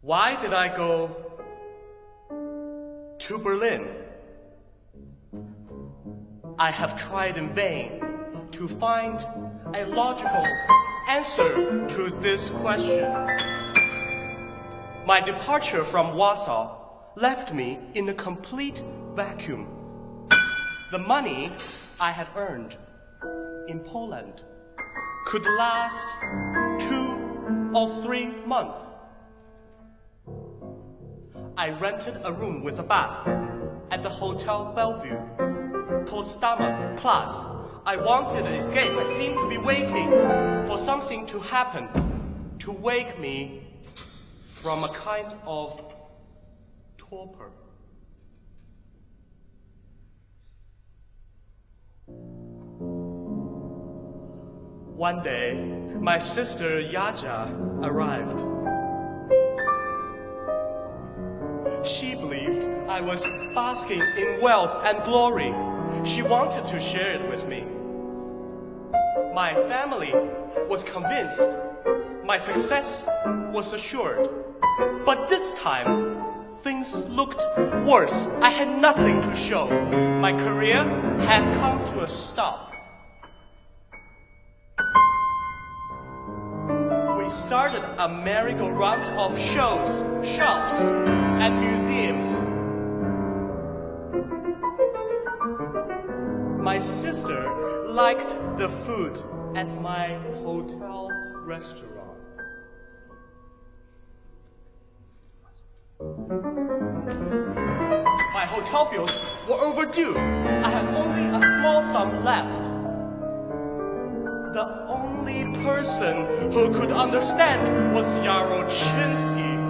Why did I go to Berlin? I have tried in vain to find a logical answer to this question. My departure from Warsaw left me in a complete vacuum. The money I had earned in Poland could last 2 or 3 months. I rented a room with a bath at the Hotel Bellevue, Potsdamer Platz. I wanted an escape. I seemed to be waiting for something to happen to wake me from a kind of torpor. One day, my sister Yaja arrived. She believed I was basking in wealth and glory. She wanted to share it with me. My family was convinced my success was assured. But this time, things looked worse. I had nothing to show. My career had come to a stop. We started a merry-go-round of shows, shops, and museums. My sister liked the food at my hotel restaurant. My hotel bills were overdue. I had only a small sum left. The only person who could understand was Jarochinsky.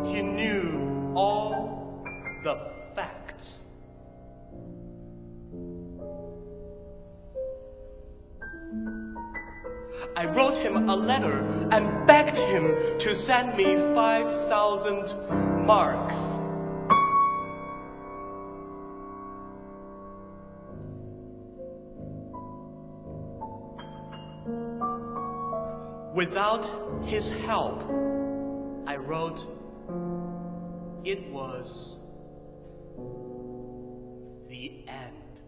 He knew all the facts. I wrote him a letter and begged him to send me 5,000 marks. Without his help, I wrote, it was the end.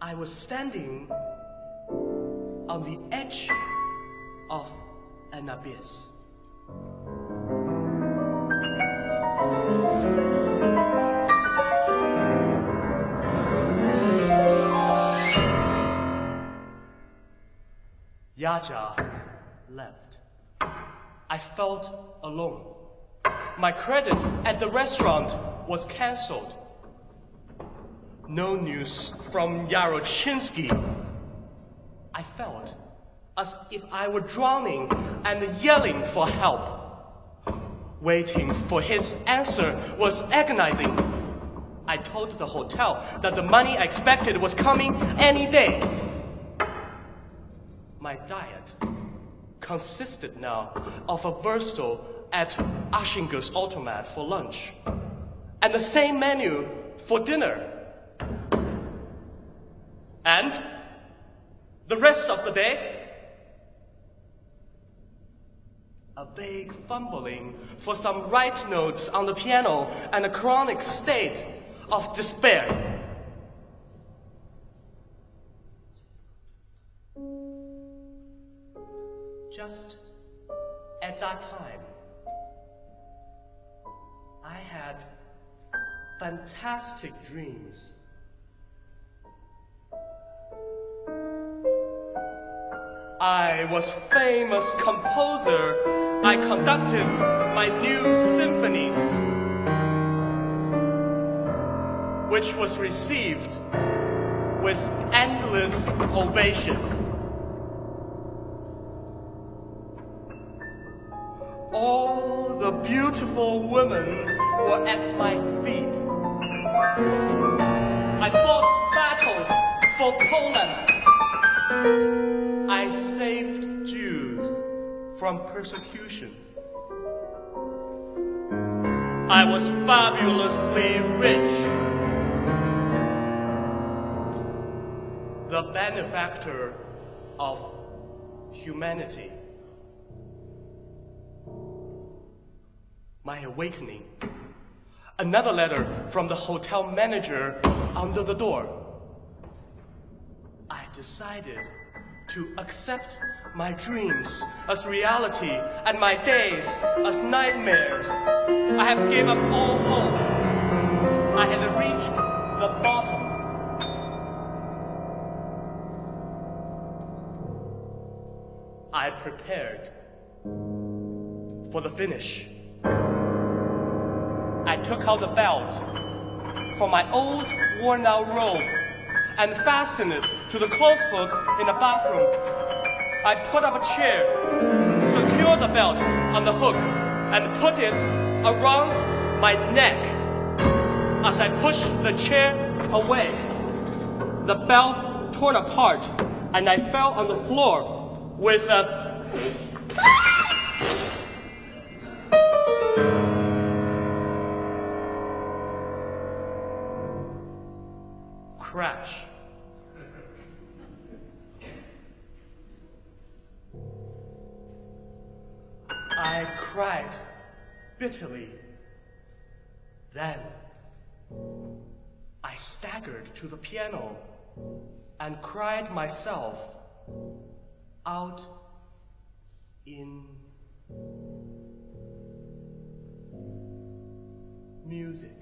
I was standing on the edge of an abyss. Yaja left. I felt alone. My credit at the restaurant was cancelled. No news from Jarochinsky. I felt as if I were drowning and yelling for help. Waiting for his answer was agonizing. I told the hotel that the money I expected was coming any day. My diet consisted now of a Würstel at Aschinger's automat for lunch, and the same menu for dinner. And the rest of the day, a vague fumbling for some right notes on the piano and a chronic state of despair. Just at that time, I had fantastic dreams. I was famous composer. I conducted my new symphonies, which was received with endless ovations. All the beautiful women were at my feet. I fought battles for Poland. I saved Jews from persecution. I was fabulously rich. The benefactor of humanity. My awakening. Another letter from the hotel manager under the door. I decided to accept my dreams as reality and my days as nightmares. I have given up all hope. I had reached the bottom. I prepared for the finish. I took out the belt from my old worn-out robe and fastened it to the clothes hook in the bathroom. I put up a chair, secured the belt on the hook, and put it around my neck. As I pushed the chair away, the belt torn apart, and I fell on the floor with a crash. I cried bitterly. Then I staggered to the piano and cried myself out in music.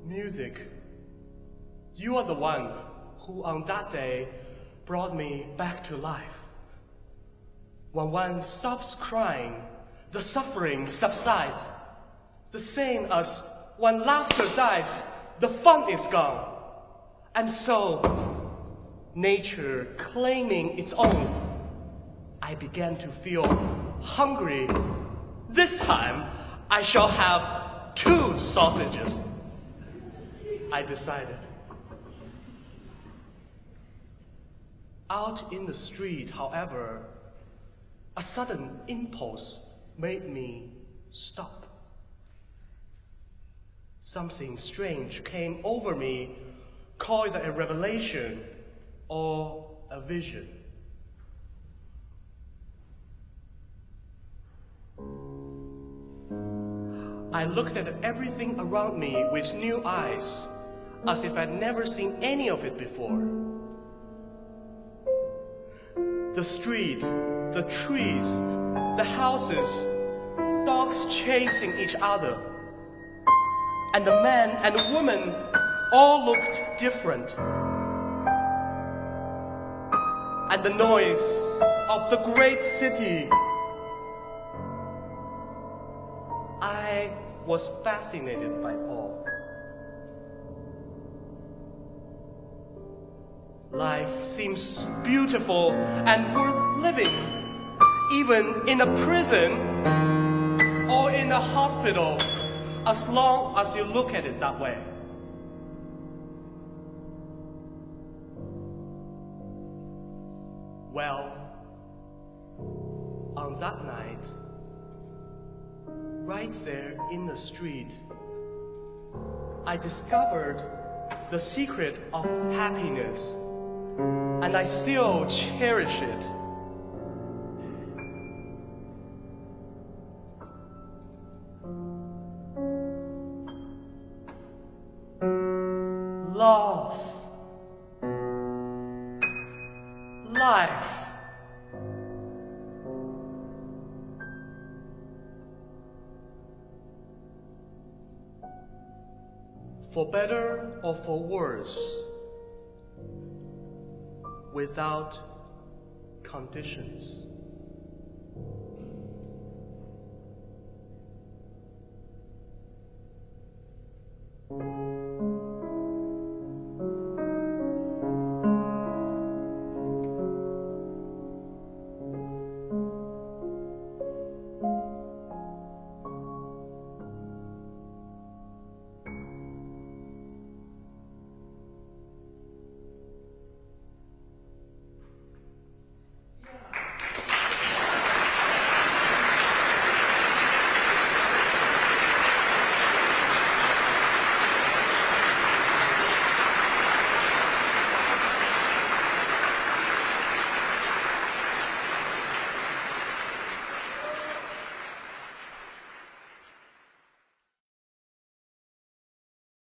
Music, you are the one who on that day brought me back to life. When one stops crying, the suffering subsides. The same as when laughter dies, the fun is gone. And so, nature claiming its own, I began to feel hungry. This time, I shall have 2 sausages. I decided. Out in the street, however, a sudden impulse made me stop. Something strange came over me, call it a revelation or a vision. I looked at everything around me with new eyes, as if I'd never seen any of it before. The street, the trees, the houses, dogs chasing each other. And the man and the woman all looked different. And the noise of the great city. I was fascinated by all. Life seems beautiful and worth living, even in a prison or in a hospital, as long as you look at it that way. Well, on that night, right there in the street, I discovered the secret of happiness, and I still cherish it. Love, life, for better or for worse, without conditions.